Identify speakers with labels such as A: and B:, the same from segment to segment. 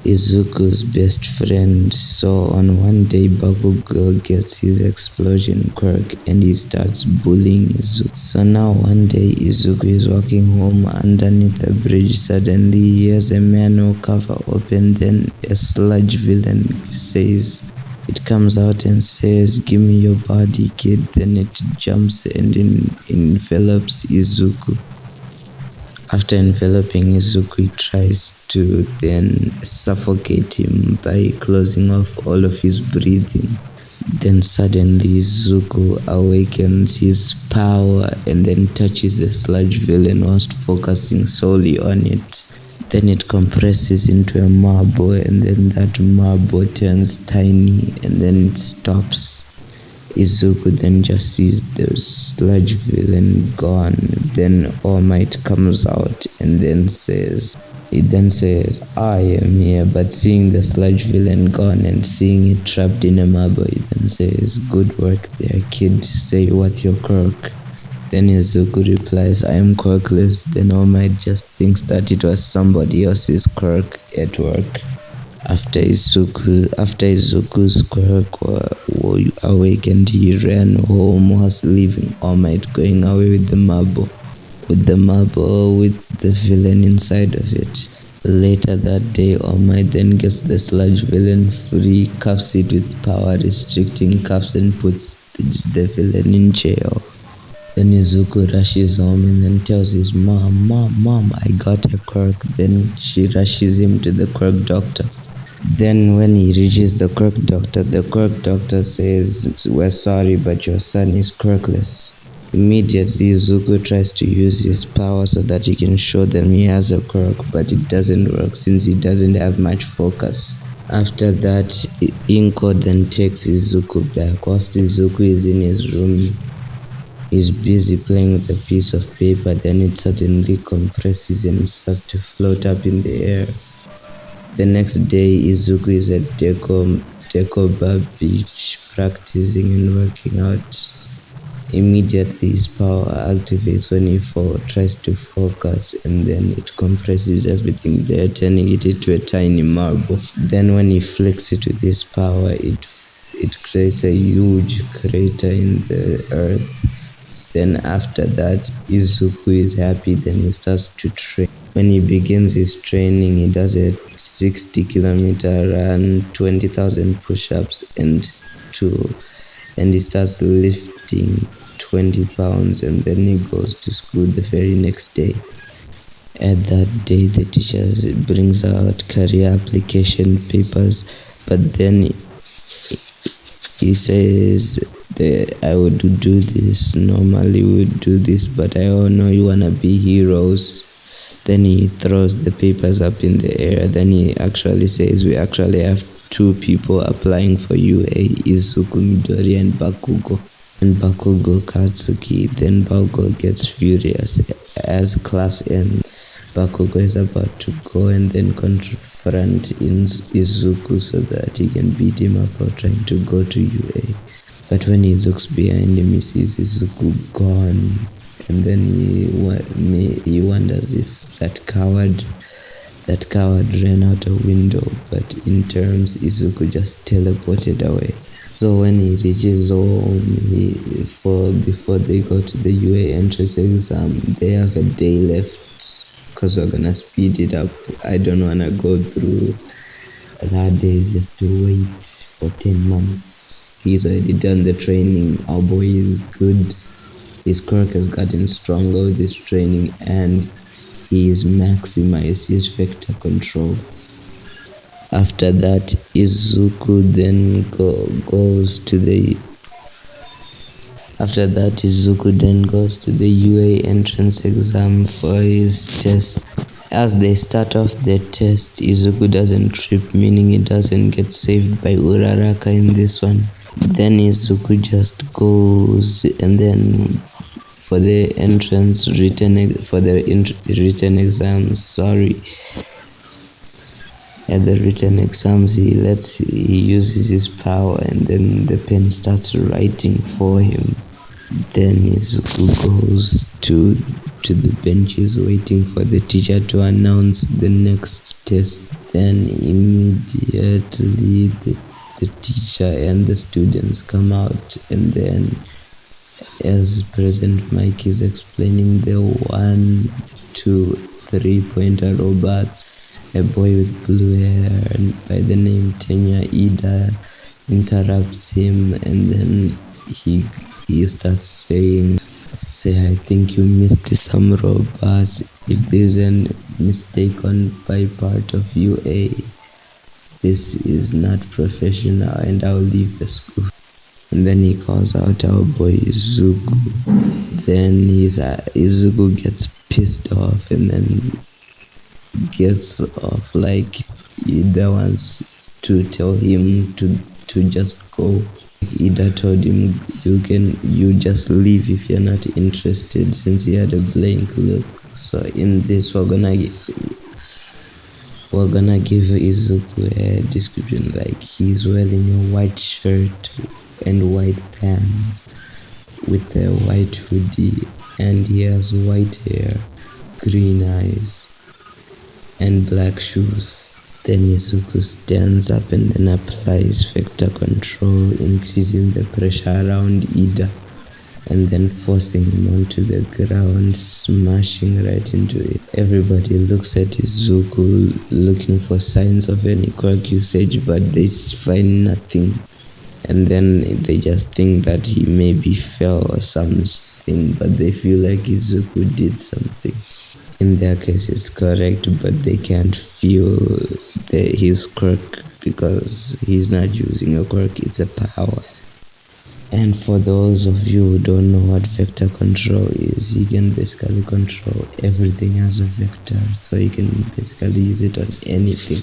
A: Izuku's best friend. So on one day, Bakugo gets his explosion quirk and he starts bullying Izuku. So now one day Izuku is walking home underneath a bridge. Suddenly he hears a manual cover open, then a sludge villain it comes out and says, "Give me your body, kid." Then it jumps and envelops Izuku. After enveloping Izuku, it tries to then suffocate him by closing off all of his breathing. Then suddenly Izuku awakens his power and then touches the sludge villain whilst focusing solely on it. Then it compresses into a marble, and then that marble turns tiny and then it stops. Izuku then just sees the sludge villain gone. Then All Might comes out and then says, "I am here." But seeing the sludge villain gone and seeing it trapped in a marble, it then says, "Good work there, kid. Say, what's your quirk?" Then Izuku replies, "I am quirkless." Then All Might just thinks that it was somebody else's quirk at work. After Izuku's quirk awakened, he ran home whilst leaving All Might going away with the marble with the villain inside of it. Later that day, All Might then gets the sludge villain free, cuffs it with power restricting cuffs and puts the villain in jail. Then Izuku rushes home and then tells his mom, "I got a quirk." Then she rushes him to the quirk doctor. Then when he reaches the quirk doctor says, "We're sorry, but your son is quirkless." Immediately Izuku tries to use his power so that he can show them he has a quirk, but it doesn't work since he doesn't have much focus. After that, Inko then takes Izuku back. Whilst Izuku is in his room, he's busy playing with a piece of paper. Then it suddenly compresses and starts to float up in the air. The next day, Izuku is at Dekoba Beach practicing and working out. Immediately his power activates when he tries to focus, and then it compresses everything there, turning it into a tiny marble. Then when he flicks it with his power, it creates a huge crater in the earth. Then after that, Izuku is happy. Then he starts to train. When he begins his training, he does a 60-kilometer run, 20,000 push-ups, and he starts lifting 20 pounds, and then he goes to school the very next day. At that day, the teacher brings out career application papers, but then he says that I would do this. Normally we would do this, but I don't know you wanna be heroes. Then he throws the papers up in the air. Then he actually says, "We actually have 2 people applying for UA, Izuku Midori and Bakugo." And Bakugo Katsuki. Then Bakugo gets furious. As class ends, Bakugo is about to go and then confront Izuku so that he can beat him up for trying to go to UA. But when he looks behind him, he sees Izuku gone. And then he wonders if that coward ran out a window, but in terms, Izuku just teleported away. So when he reaches home, before they go to the UA entrance exam, they have a day left because we're gonna speed it up. I don't wanna go through that day just to wait for 10 months. He's already done the training. Our boy is good. His quirk has gotten stronger with his training, and he's maximized his vector control. After that, Izuku then goes to the UA entrance exam for his test. As they start off the test, Izuku doesn't trip, meaning he doesn't get saved by Uraraka in this one. Then Izuku just goes, and then for the written exams, at the written exams, he uses his power, and then the pen starts writing for him. Then Izuku goes to the benches waiting for the teacher to announce the next test. Then immediately the teacher and the students come out, and then as President Mike is explaining the 1, 2, 3 pointer robots, a boy with blue hair by the name Tenya Ida interrupts him, and then he starts saying, I think you missed some robots. If there's a mistake on my part of UA, this is not professional, and I'll leave the school. And then he calls out our boy Izuku. Then Izuku gets pissed off, and then gets off like Ida wants to tell him to just go. Ida told him, you just leave if you're not interested, since he had a blank look. So in this we're gonna give Izuku a description like he's wearing a white shirt and white pants with a white hoodie, and he has white hair, green eyes, and black shoes. Then Izuku stands up and then applies vector control, increasing the pressure around Ida, and then forcing him onto the ground, smashing right into it. Everybody looks at Izuku looking for signs of any quirk usage, but they find nothing. And then they just think that he maybe fell or something, but they feel like Izuku did something. In their case it's correct, but they can't feel his quirk because he's not using a quirk, it's a power. And for those of you who don't know what vector control is, you can basically control everything as a vector, so you can basically use it on anything.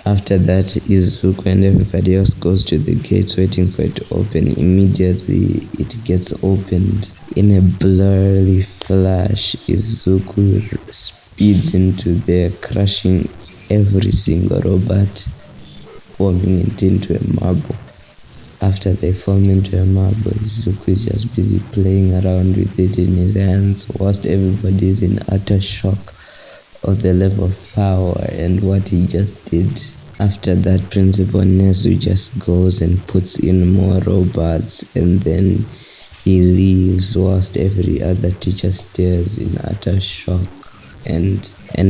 A: After that, Izuku and everybody else goes to the gates waiting for it to open. Immediately it gets opened. In a blurry flash, Izuku speeds into there, crushing every single robot, forming it into a marble. After they form into a marble, Izuku is just busy playing around with it in his hands, whilst everybody is in utter shock of the level of power and what he just did. After that, Principal Nezu just goes and puts in more robots, and then he leaves whilst every other teacher stares in utter shock. And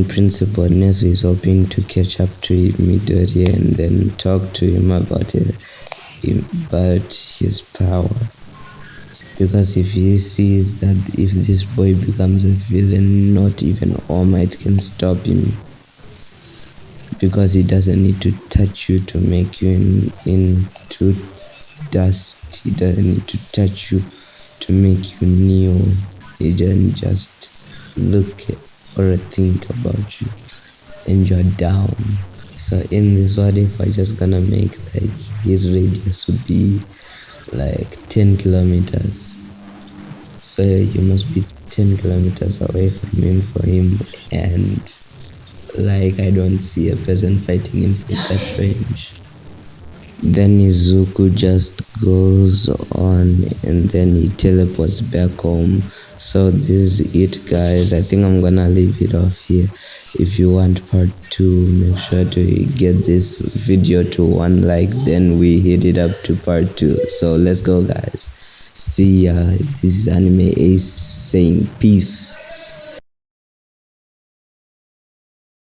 A: Principal Nezu is hoping to catch up to Midoriya and then talk to him about his power. Because if he sees that if this boy becomes a villain, not even All Might can stop him. Because he doesn't need to touch you to make you into dust. He doesn't need to touch you to make you new. He doesn't just look or think about you and you're down. So in this, what if I just gonna make like his radius would be like 10 kilometers. So you must be 10 kilometers away from him for him, and like I don't see a person fighting him from that range. Then Izuku just goes on and then he teleports back home. So this is it, guys. I think I'm gonna leave it off here. If you want part 2, make sure to get this video to 1 like, then we hit it up to part 2. So let's go, guys. See ya. This is Anime Ace saying peace.